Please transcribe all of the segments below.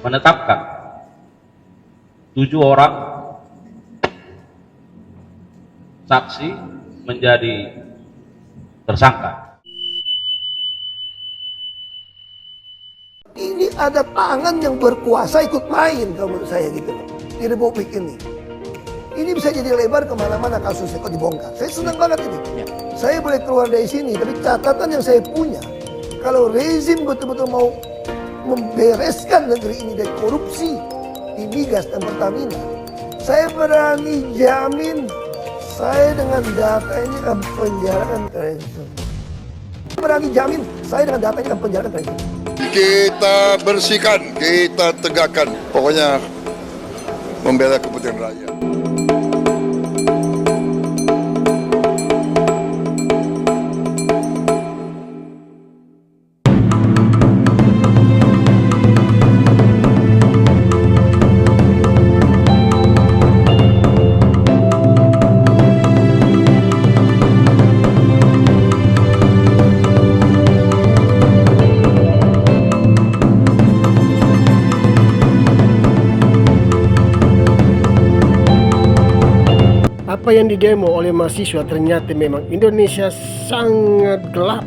menetapkan 7 orang saksi menjadi tersangka. Ini ada tangan yang berkuasa ikut main kalau menurut saya gitu loh, di Republik ini. Ini bisa jadi lebar kemana-mana kasusnya kok dibongkar. Saya senang banget ini. Ya. Saya boleh keluar dari sini, tapi catatan yang saya punya, kalau rezim betul-betul mau membereskan negeri ini dari korupsi di migas dan Pertamina, saya berani jamin saya dengan data ini akan penjarakan Presiden. Berani jamin saya dengan data ini akan penjarakan Presiden. Kita bersihkan, kita tegakkan, pokoknya membela kepentingan rakyat. Apa yang didemo oleh mahasiswa ternyata memang Indonesia sangat gelap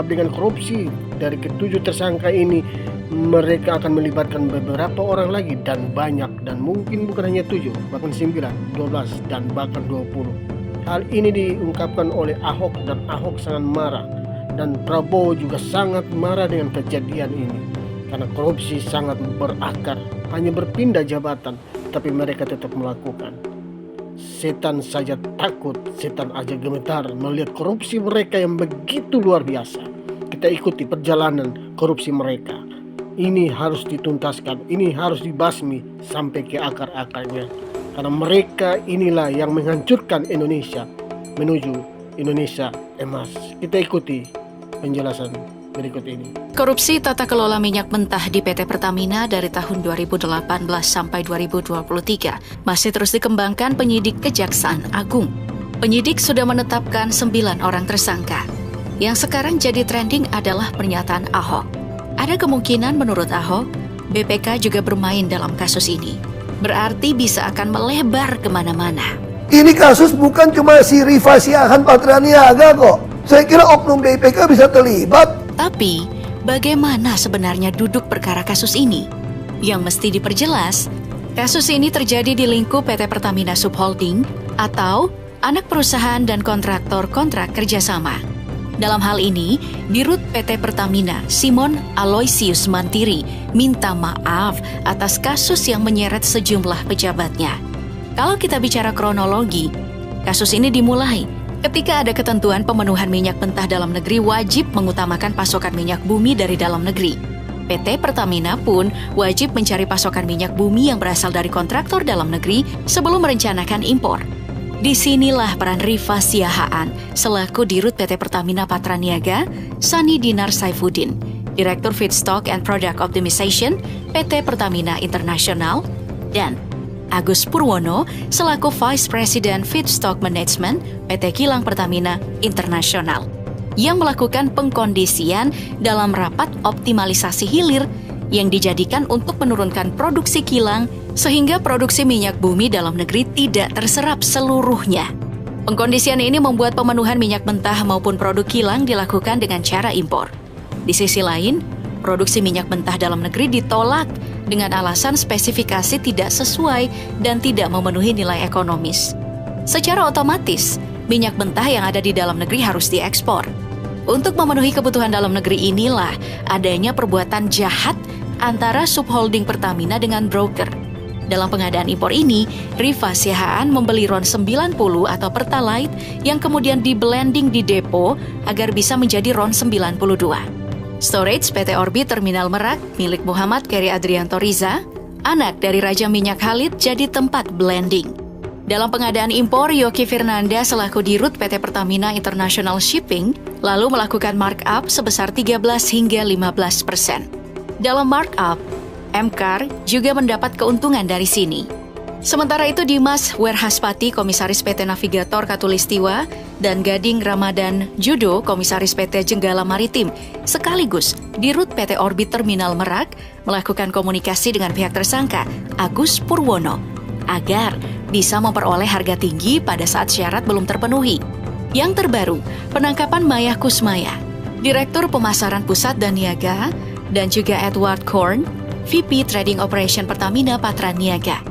dengan korupsi. Dari ke-7 tersangka ini mereka akan melibatkan beberapa orang lagi dan banyak, dan mungkin bukan hanya 7, bahkan 9, 12 dan bahkan 20. Hal ini diungkapkan oleh Ahok, dan Ahok sangat marah, dan Prabowo juga sangat marah dengan kejadian ini karena korupsi sangat berakar, hanya berpindah jabatan tapi mereka tetap melakukan. Setan saja takut, setan aja gemetar melihat korupsi mereka yang begitu luar biasa. Kita ikuti perjalanan korupsi mereka. Ini harus dituntaskan, ini harus dibasmi sampai ke akar-akarnya. Karena mereka inilah yang menghancurkan Indonesia menuju Indonesia emas. Kita ikuti penjelasan berikut ini. Korupsi tata kelola minyak mentah di PT Pertamina dari tahun 2018 sampai 2023 masih terus dikembangkan penyidik Kejaksaan Agung. Penyidik sudah menetapkan 9 orang tersangka. Yang sekarang jadi trending adalah pernyataan Ahok. Ada kemungkinan menurut Ahok, BPK juga bermain dalam kasus ini. Berarti bisa akan melebar kemana-mana. Ini kasus bukan cuma si Rifa Siahan Patraniaga kok. Saya kira oknum BPK bisa terlibat. Tapi, bagaimana sebenarnya duduk perkara kasus ini? Yang mesti diperjelas, kasus ini terjadi di lingkup PT Pertamina Subholding atau anak perusahaan dan kontraktor kontrak kerjasama. Dalam hal ini, Dirut PT Pertamina, Simon Aloysius Mantiri, minta maaf atas kasus yang menyeret sejumlah pejabatnya. Kalau kita bicara kronologi, kasus ini dimulai ketika ada ketentuan pemenuhan minyak mentah dalam negeri wajib mengutamakan pasokan minyak bumi dari dalam negeri. PT Pertamina pun wajib mencari pasokan minyak bumi yang berasal dari kontraktor dalam negeri sebelum merencanakan impor. Disinilah peran Rifa Siahaan selaku Dirut PT Pertamina Patraniaga, Sani Dinar Saifuddin, Direktur Feedstock and Product Optimization PT Pertamina International, dan Agus Purwono selaku Vice President Feedstock Management PT Kilang Pertamina International yang melakukan pengkondisian dalam rapat optimalisasi hilir yang dijadikan untuk menurunkan produksi kilang sehingga produksi minyak bumi dalam negeri tidak terserap seluruhnya. Pengkondisian ini membuat pemenuhan minyak mentah maupun produk kilang dilakukan dengan cara impor. Di sisi lain, produksi minyak mentah dalam negeri ditolak dengan alasan spesifikasi tidak sesuai dan tidak memenuhi nilai ekonomis. Secara otomatis, minyak mentah yang ada di dalam negeri harus diekspor. Untuk memenuhi kebutuhan dalam negeri inilah adanya perbuatan jahat antara subholding Pertamina dengan broker. Dalam pengadaan impor ini, Rifa Siahaan membeli RON 90 atau Pertalite yang kemudian di-blending di depo agar bisa menjadi RON 92. Storage PT Orbit Terminal Merak milik Muhammad Keri Adrianto Riza, anak dari Raja Minyak Khalid, jadi tempat blending. Dalam pengadaan impor, Yoki Firnanda selaku Dirut PT Pertamina International Shipping lalu melakukan markup sebesar 13 hingga 15%. Dalam markup, Mkar juga mendapat keuntungan dari sini. Sementara itu Dimas Werhaspati, Komisaris PT Navigator Katulistiwa, dan Gading Ramadan Judo, Komisaris PT Jenggala Maritim, sekaligus Dirut PT Orbit Terminal Merak, melakukan komunikasi dengan pihak tersangka, Agus Purwono, agar bisa memperoleh harga tinggi pada saat syarat belum terpenuhi. Yang terbaru, penangkapan Maya Kusmaya, Direktur Pemasaran Pusat dan Niaga, dan juga Edward Korn, VP Trading Operation Pertamina Patra Niaga.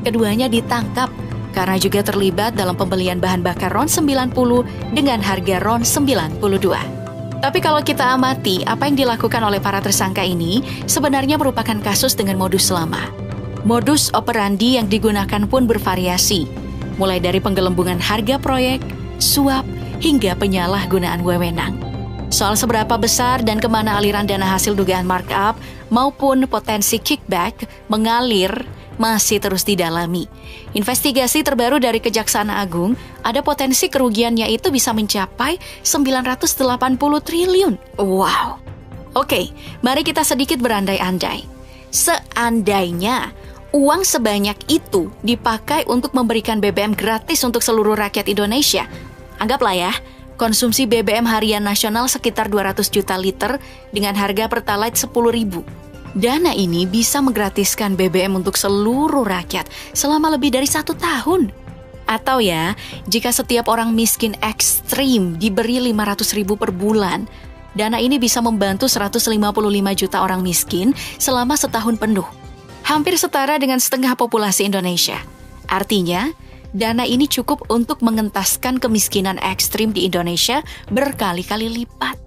Keduanya ditangkap karena juga terlibat dalam pembelian bahan bakar RON 90 dengan harga RON 92. Tapi kalau kita amati, apa yang dilakukan oleh para tersangka ini sebenarnya merupakan kasus dengan modus lama. Modus operandi yang digunakan pun bervariasi, mulai dari penggelembungan harga proyek, suap, hingga penyalahgunaan wewenang. Soal seberapa besar dan kemana aliran dana hasil dugaan markup maupun potensi kickback mengalir masih terus didalami. Investigasi terbaru dari Kejaksaan Agung, ada potensi kerugiannya itu bisa mencapai 980 triliun. Wow. Oke, mari kita sedikit berandai-andai. Seandainya uang sebanyak itu dipakai untuk memberikan BBM gratis untuk seluruh rakyat Indonesia, anggaplah ya, konsumsi BBM harian nasional sekitar 200 juta liter dengan harga Pertalite 10.000. Dana ini bisa menggratiskan BBM untuk seluruh rakyat selama lebih dari 1 tahun. Atau ya, jika setiap orang miskin ekstrim diberi 500.000 per bulan, dana ini bisa membantu 155 juta orang miskin selama setahun penuh. Hampir setara dengan setengah populasi Indonesia. Artinya, dana ini cukup untuk mengentaskan kemiskinan ekstrim di Indonesia berkali-kali lipat.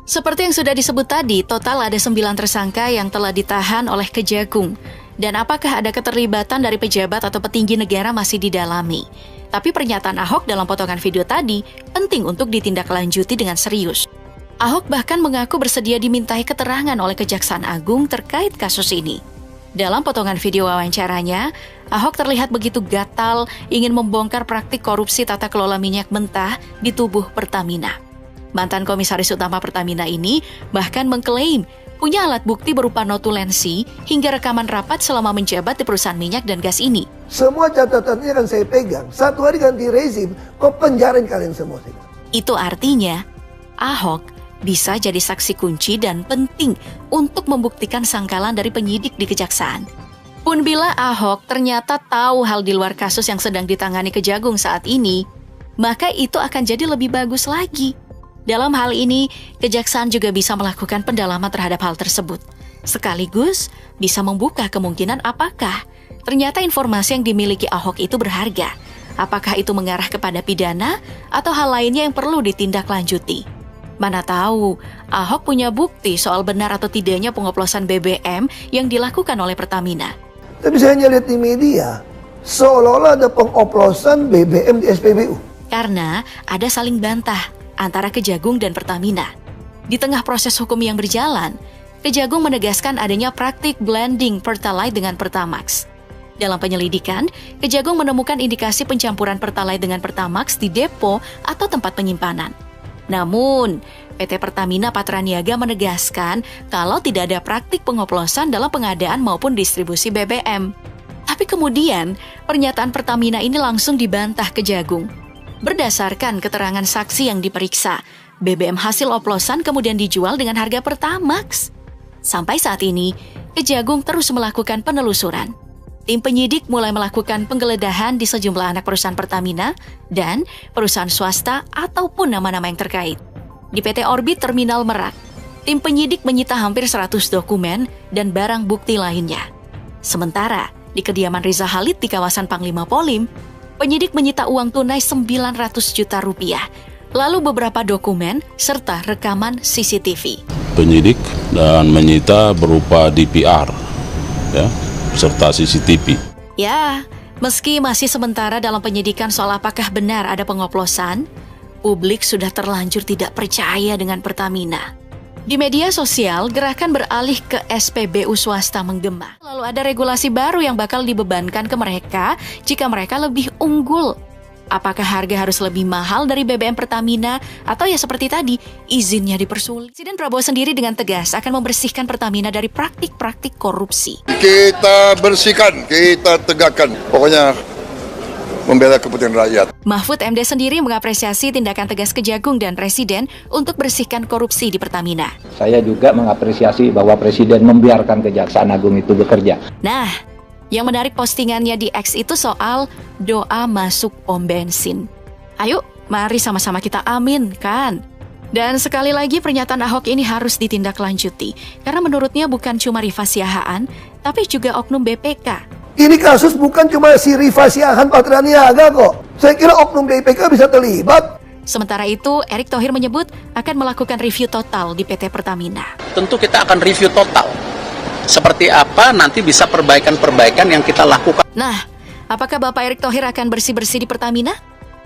Seperti yang sudah disebut tadi, total ada 9 tersangka yang telah ditahan oleh Kejagung. Dan apakah ada keterlibatan dari pejabat atau petinggi negara masih didalami. Tapi pernyataan Ahok dalam potongan video tadi penting untuk ditindaklanjuti dengan serius. Ahok bahkan mengaku bersedia dimintai keterangan oleh Kejaksaan Agung terkait kasus ini. Dalam potongan video wawancaranya, Ahok terlihat begitu gatal ingin membongkar praktik korupsi tata kelola minyak mentah di tubuh Pertamina. Mantan Komisaris Utama Pertamina ini bahkan mengklaim punya alat bukti berupa notulensi hingga rekaman rapat selama menjabat di perusahaan minyak dan gas ini. Semua catatannya kan saya pegang. 1 hari ganti rezim, kok penjarain kalian semua. Itu artinya, Ahok bisa jadi saksi kunci dan penting untuk membuktikan sangkalan dari penyidik di Kejaksaan. Pun bila Ahok ternyata tahu hal di luar kasus yang sedang ditangani Kejagung saat ini, maka itu akan jadi lebih bagus lagi. Dalam hal ini, Kejaksaan juga bisa melakukan pendalaman terhadap hal tersebut. Sekaligus bisa membuka kemungkinan apakah ternyata informasi yang dimiliki Ahok itu berharga. Apakah itu mengarah kepada pidana atau hal lainnya yang perlu ditindaklanjuti. Mana tahu, Ahok punya bukti soal benar atau tidaknya pengoplosan BBM yang dilakukan oleh Pertamina. Tapi saya lihat di media, seolah-olah ada pengoplosan BBM di SPBU. Karena ada saling bantah antara Kejagung dan Pertamina. Di tengah proses hukum yang berjalan, Kejagung menegaskan adanya praktik blending Pertalite dengan Pertamax. Dalam penyelidikan, Kejagung menemukan indikasi pencampuran Pertalite dengan Pertamax di depo atau tempat penyimpanan. Namun, PT Pertamina Patra Niaga menegaskan kalau tidak ada praktik pengoplosan dalam pengadaan maupun distribusi BBM. Tapi kemudian, pernyataan Pertamina ini langsung dibantah Kejagung. Berdasarkan keterangan saksi yang diperiksa, BBM hasil oplosan kemudian dijual dengan harga Pertamax. Sampai saat ini, Kejagung terus melakukan penelusuran. Tim penyidik mulai melakukan penggeledahan di sejumlah anak perusahaan Pertamina dan perusahaan swasta ataupun nama-nama yang terkait. Di PT Orbit Terminal Merak, tim penyidik menyita hampir 100 dokumen dan barang bukti lainnya. Sementara, di kediaman Riza Khalid di kawasan Panglima Polim, penyidik menyita uang tunai 900 juta rupiah, lalu beberapa dokumen serta rekaman CCTV. Penyidik dan menyita berupa DPR, ya, serta CCTV. Ya, meski masih sementara dalam penyidikan soal apakah benar ada pengoplosan, publik sudah terlanjur tidak percaya dengan Pertamina. Di media sosial, gerakan beralih ke SPBU swasta menggema. Lalu ada regulasi baru yang bakal dibebankan ke mereka jika mereka lebih unggul. Apakah harga harus lebih mahal dari BBM Pertamina atau ya seperti tadi, izinnya dipersulit? Presiden Prabowo sendiri dengan tegas akan membersihkan Pertamina dari praktik-praktik korupsi. Kita bersihkan, kita tegakkan. Pokoknya membela kepentingan rakyat. Mahfud MD sendiri mengapresiasi tindakan tegas Kejagung dan Presiden untuk bersihkan korupsi di Pertamina. Saya juga mengapresiasi bahwa Presiden membiarkan Kejaksaan Agung itu bekerja. Nah, yang menarik postingannya di X itu soal doa masuk pom bensin. Ayo, mari sama-sama kita aminkan. Dan sekali lagi pernyataan Ahok ini harus ditindaklanjuti, karena menurutnya bukan cuma Rifa Siahaan, tapi juga oknum BPK. Ini kasus bukan cuma si Rifa Siahaan Patria Niaga kok. Saya kira oknum BPK bisa terlibat. Sementara itu, Erick Thohir menyebut akan melakukan review total di PT Pertamina. Tentu kita akan review total. Seperti apa nanti bisa perbaikan-perbaikan yang kita lakukan. Nah, apakah Bapak Erick Thohir akan bersih-bersih di Pertamina?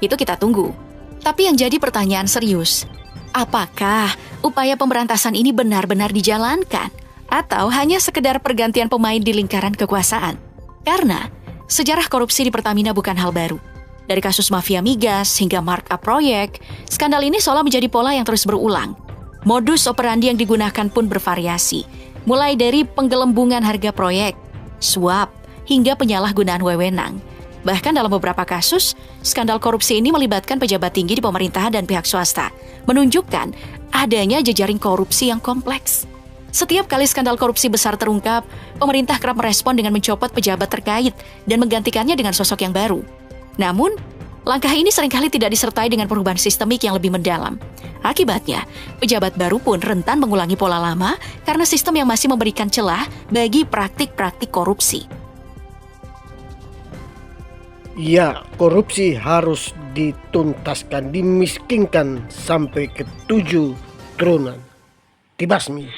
Itu kita tunggu. Tapi yang jadi pertanyaan serius, apakah upaya pemberantasan ini benar-benar dijalankan? Atau hanya sekedar pergantian pemain di lingkaran kekuasaan? Karena sejarah korupsi di Pertamina bukan hal baru. Dari kasus mafia migas hingga markup proyek, skandal ini seolah menjadi pola yang terus berulang. Modus operandi yang digunakan pun bervariasi, mulai dari penggelembungan harga proyek, suap, hingga penyalahgunaan wewenang. Bahkan dalam beberapa kasus, skandal korupsi ini melibatkan pejabat tinggi di pemerintahan dan pihak swasta, menunjukkan adanya jejaring korupsi yang kompleks. Setiap kali skandal korupsi besar terungkap, pemerintah kerap merespon dengan mencopot pejabat terkait dan menggantikannya dengan sosok yang baru. Namun, langkah ini seringkali tidak disertai dengan perubahan sistemik yang lebih mendalam. Akibatnya, pejabat baru pun rentan mengulangi pola lama karena sistem yang masih memberikan celah bagi praktik-praktik korupsi. Ya, korupsi harus dituntaskan, dimiskinkan sampai ke 7 turunan. Dibasmi.